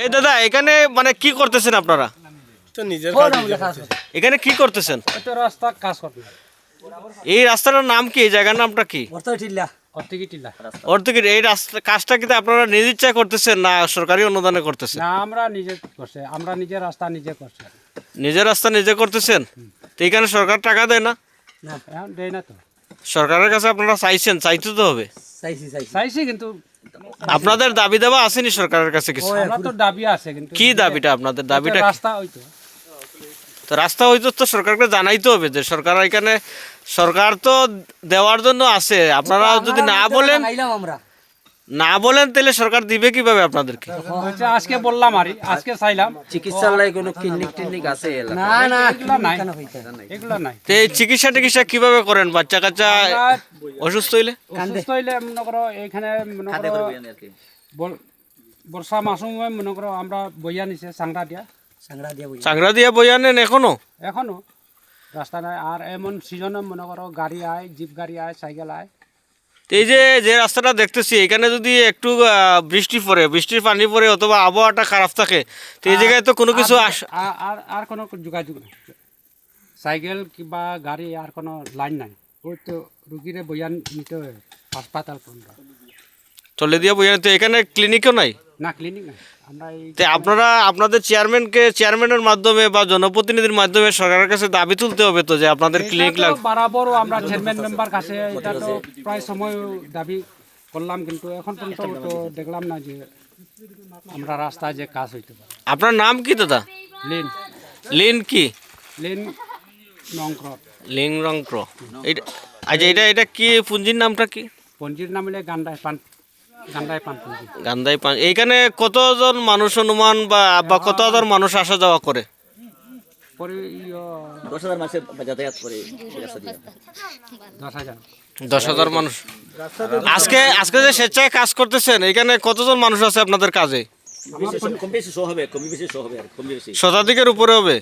এই দাদা এখানে মানে কি করতেছেন আপনারা? তো নিজের এখানে কি করতেছেন? রাস্তা কাজ করতে এই রাস্তাটার নাম কি? এই জায়গার নামটা কি? অর্থ কি এই রাস্তা কাজটা কি আপনারা নিজ ইচ্ছায় করতেছেন না সরকারি অনুদানে করতেছেন? না, আমরা নিজে করছে, আমরা নিজের রাস্তা নিজে করছি। নিজের রাস্তা নিজে করতেছেন? তো এখানে সরকার টাকা দেয় না? না, এখন দেয় না তো। সরকারের কাছে আপনারা চাইছেন, চাইতে তো হবে। চাইছি কিন্তু আপনাদের দাবি দেওয়া আসেনি সরকারের কাছে কিছু? আমরা তো দাবি আছে, কিন্তু কি দাবিটা আপনাদের? দাবিটা কি? রাস্তা হইতো তো রাস্তা হয়তো তো সরকারকে জানাইতে হবে যে সরকার এখানে, সরকার তো দেওয়ার জন্য আছে, আপনারা যদি না বলেন তাহলে সরকার দিবে কিভাবে আপনাদেরকে? আজকে বললাম আর আজকে চাইলাম চিকিৎসালয় কোনো ক্লিনিক টিনিক আছে? না না, এগুলা নাই। তো এই চিকিৎসা টিকিৎসা কিভাবে করেন বাচ্চা কাচ্চা অসুস্থ হইলে? অসুস্থ হইলে মনে করো এখানে মনে করো বর্ষা মাসুম মনে করো আমরা বইয়া নিছে চাংরা দিয়া বই আনেন এখনো? এখনো রাস্তা নাই। আর এমন সিজনে মনে করো গাড়ি আয়, জিপ গাড়ি আয়, সাইকেল আয়। তো এই যে যে রাস্তাটা দেখতেছি এখানে যদি একটু বৃষ্টি পড়ে, বৃষ্টির পানি পড়ে অথবা আবহাওয়াটা খারাপ থাকে, তো এই জায়গায় তো কোনো কিছু আর কোনো যোগাযোগ নাই, সাইকেল কিংবা গাড়ি আর কোনো লাইন নাই। ওই তো রুগীরে বইয়া নিতে হয় হাসপাতাল পর্যন্ত। চলে দিয়া বই আনেন। তো এখানে ক্লিনিকও নাই? না, ক্লিনিক নাই। আমরা এই তো আপনারা আপনাদের চেয়ারম্যানের মাধ্যমে বা জনপ্রতিনিধির মাধ্যমে সরকারের কাছে দাবি তুলতে হবে তো যে আপনাদের ক্লিনিক লাগবে। বরাবরও আমরা চেয়ারম্যান মেম্বার কাছে এটা তো প্রায় সময় দাবি করলাম, কিন্তু এখন পর্যন্ত তো দেখলাম না যে আমরা রাস্তায় যে কাজ হইতে পারে। আপনার নাম কি দাদা? লিন লিন কি? লিন নংক্র। লিং রংক্র। এটা আচ্ছা, এটা কি পুঞ্জির নামটা কি? পঞ্জির নাম হলে গান্ডায় পান পুঞ্জি। গান্ধাই পাঁচ। এইখানে কতজন মানুষ অনুমান বা কত হাজার মানুষ আসা যাওয়া করে? পরে 10,000 মাসে যাতায়াত করে 10,000। 10,000 মানুষ। আজকে আজকে যে স্বেচ্ছায় কাজ করতেছেন এখানে কতজন মানুষ আছে আপনাদের কাজে? কম বেশি হবে, কম বেশি হবে, আর কম বেশি শতাধিকের উপরে হবে।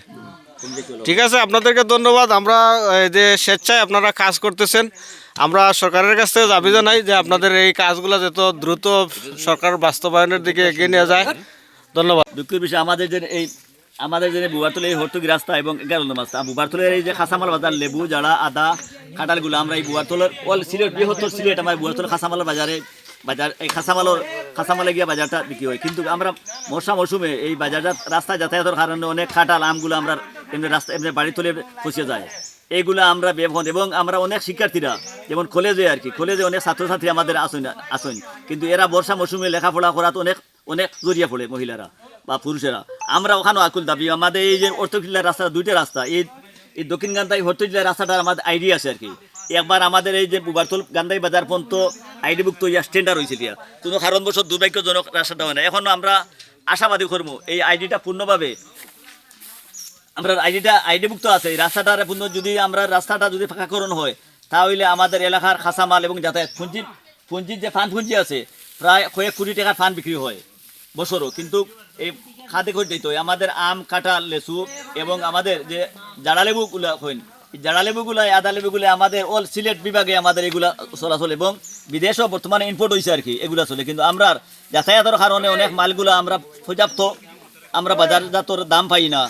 ঠিক আছে, আপনাদেরকে ধন্যবাদ। আমরা এই যে স্বেচ্ছায় আপনারা কাজ করতেছেন, আমরা সরকারের কাছ থেকে দাবি জানাই যে আপনাদের এই কাজগুলো যত দ্রুত সরকার বাস্তবায়নের দিকে এগিয়ে নিয়ে যায়। ধন্যবাদ। দুঃখের বিষয় আমাদের যে বুবারতলের এই হর্তুকি রাস্তা এবং 11 নম্বর রাস্তা, বুবারতলের এই যে খাসামাল বাজার, লেবু জাড়া, আদা, কাঁঠালগুলো আমরা এই বুবারতলের সিলেট বৃহত্তর সিলেট আমার বুবারতল খাসামালের বাজার এই খাসামালে গিয়ে বাজারটা বিক্রি হয়। কিন্তু আমরা মৌসুমে এই বাজারটা রাস্তায় যাতায়াতের কারণে অনেক কাঁঠাল আমগুলো আমরা এমনি রাস্তা এমনি বাড়ি তুলে ফসে যায়। এইগুলো আমরা ব্যবহার, এবং আমরা অনেক শিক্ষার্থীরা যেমন কলেজে কলেজে অনেক ছাত্রছাত্রী আমাদের আসেন, কিন্তু এরা বর্ষা মৌসুমে লেখাপড়া করাতে অনেক জড়িয়ে পড়ে মহিলারা বা পুরুষেরা। আমরা ওখানেও আকুল দাবি, আমাদের এই যে অর্থকিল্লার রাস্তা, দুইটা রাস্তা, এই দক্ষিণ গান্ধাই হর্তকিল্লার রাস্তাটা আমাদের আইডিয়া আছে একবার আমাদের এই যে বুবারতল গান্ধাই বাজার পর্যন্ত আইডিভুক্ত স্ট্যান্ডার্ড হয়েছিল, কোনো কারণবশত দুর্ভাগ্যজনক রাস্তাটা হয় না। এখনও আমরা আশাবাদী করবো এই আইডিটা পূর্ণভাবে আমরা আইডিভুক্ত আছে। এই রাস্তাটার পূর্ণ যদি রাস্তাটা যদি ফাঁকাকরণ হয় তাহলে আমাদের এলাকার খাসামাল এবং যাতায়াত পুঁজির যে ফান্ড আছে প্রায় কয়েক কোটি টাকার ফান্ড বিক্রি হয় বছরও, কিন্তু এই খাতে করে দিতে হয়। আমাদের আম, কাঁঠাল, লেচু এবং আমাদের যে জাড়ালেবুগুলো হয়, এই জাড়ালেবুগুলো, আদা লেবুগুলো আমাদের অল সিলেট বিভাগে আমাদের এগুলা চলাচল, এবং বিদেশেও বর্তমানে ইম্পোর্ট হয়েছে এগুলা চলে। কিন্তু আমরা যাতায়াতের কারণে অনেক মালগুলো আমরা পর্যাপ্ত আমরা বাজারজাতর দাম পাই না।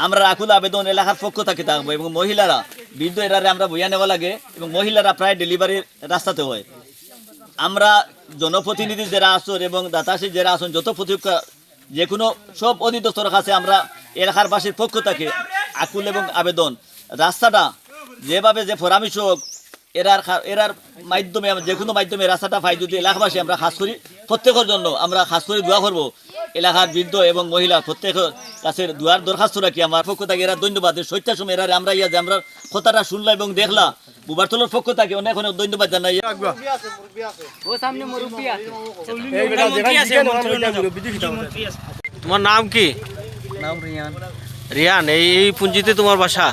আমরা আকুল আবেদন এলাকার পক্ষ থেকে থাকবো, এবং মহিলারা বৃদ্ধ এরারে আমরা বইয়া নেওয়া লাগে, এবং মহিলারা প্রায় ডেলিভারির রাস্তাতে হয়। আমরা জনপ্রতিনিধি যারা আসুন এবং দাতাশী যারা আসুন, যত প্রতিরক্ষা যে কোনো সব অধিদপ্তর কাছে আমরা এলাকার বাসীর পক্ষ থেকে আকুল এবং আবেদন, রাস্তাটা যেভাবে যে পরামর্শ হোক এরার মাধ্যমে যে কোনো মাধ্যমে রাস্তাটা পাই, যদি এলাকাবাসী আমরা খাস করি প্রত্যেকের জন্য আমরা খাস করে দোয়া করবো। এলাকার বৃদ্ধ এবং মহিলা প্রত্যেকের কাছে দুয়ার দরখাস্ত রাখি আমার পক্ষ থেকে। এরা ধন্যবাদ সৈত্যার সময় এরা আমরা যে আমরা কথাটা শুনলাম এবং দেখলাম, বুবারতলের পক্ষ থেকে অনেক অনেক ধন্যবাদ জানাই। তোমার নাম কি? নাম রিয়ান। রিয়ান, এই পুঞ্জিতে তোমার বাসা?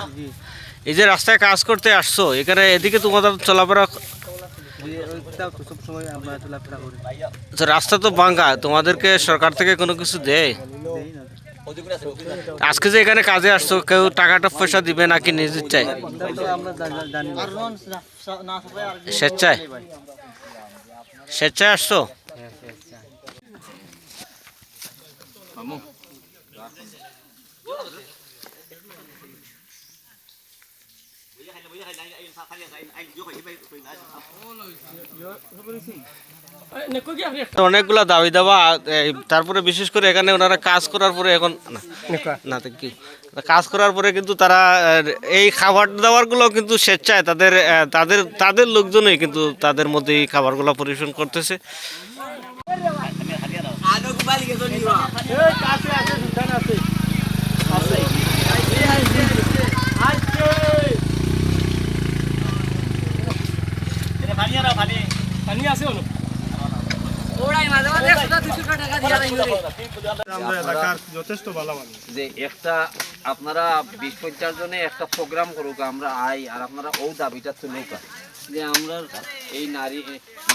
এই যে রাস্তায় কাজ করতে আসছো এখানে, এদিকে তোমাদের চলাফেরা সব সময় আমরা চলাফেরা করি। রাস্তা তো ভাঙা, তোমাদেরকে সরকার থেকে কোনো কিছু দেয়? আজকে যে এখানে কাজে আসছো কেউ টাকাটা পয়সা দিবে নাকি নিজ ইচ্ছায়? স্বেচ্ছায় স্বেচ্ছায় আসছো? অনেকগুলা দাবি দেওয়া তারপরে বিশেষ করে এখানে ওনারা কাজ করার পরে এখন না তো কি কাজ করার পরে কিন্তু তারা এই খাবার দাবারগুলো কিন্তু স্বেচ্ছায় তাদের তাদের তাদের লোকজনই কিন্তু তাদের মধ্যে এই খাবারগুলো পরিবেশন করতেছে। যে একটা আপনারা 20-50 জনে একটা প্রোগ্রাম করুক, আমরা আই আর আপনারা ও দাবিটা তুলুক যে আমরা এই নারী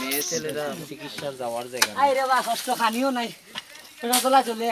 মেয়ে ছেলেরা চিকিৎসার যাওয়ার জায়গা আইরে বা কষ্ট খানিও নাই এটা তোলা চলে